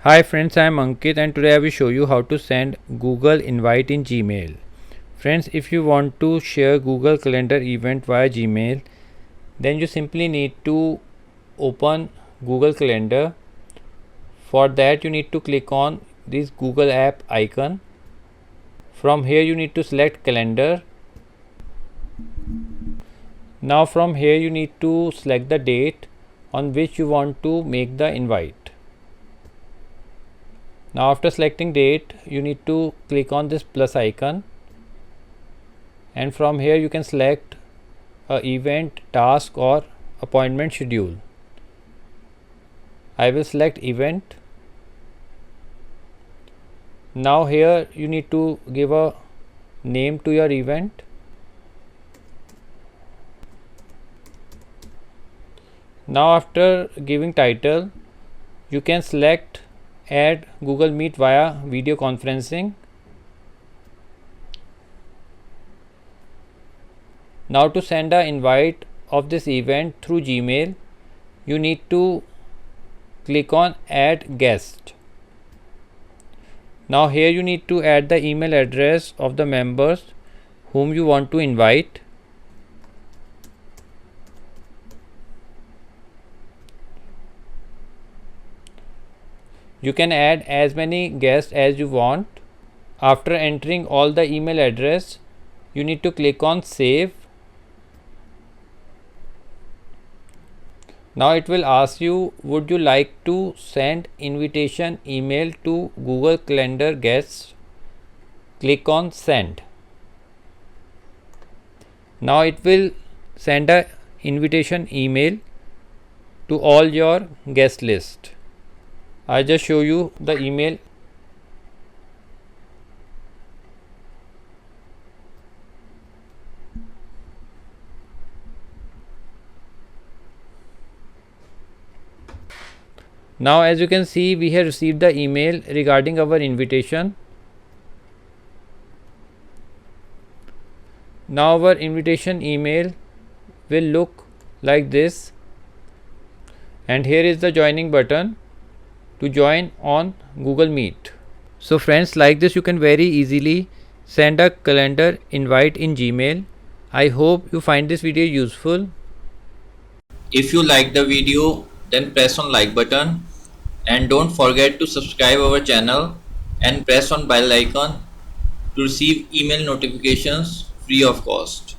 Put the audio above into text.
Hi friends, I am Ankit and today I will show you how to send Google Invite in Gmail. Friends, if you want to share Google Calendar event via Gmail, then you simply need to open Google Calendar. For that you need to click on this Google app icon. From here you need to select Calendar. Now from here you need to select the date on which you want to make the invite. Now after selecting date you need to click on this plus icon, and from here you can select a event, task or appointment schedule. I will select event. Now here you need to give a name to your event. Now after giving title you can select add Google Meet via video conferencing. Now to send an invite of this event through Gmail, you need to click on add guest. Now here you need to add the email address of the members whom you want to invite. You can add as many guests as you want. After entering all the email address, you need to click on save. Now it will ask you, would you like to send invitation email to Google Calendar guests? Click on send. Now it will send a invitation email to all your guest list. I just show you the email. Now as you can see, we have received the email regarding our invitation. Now our invitation email will look like this, and here is the joining button to join on Google Meet. So friends, like this you can very easily send a calendar invite in Gmail. I hope you find this video useful. If you like the video, then press on like button and don't forget to subscribe our channel and press on bell icon to receive email notifications free of cost.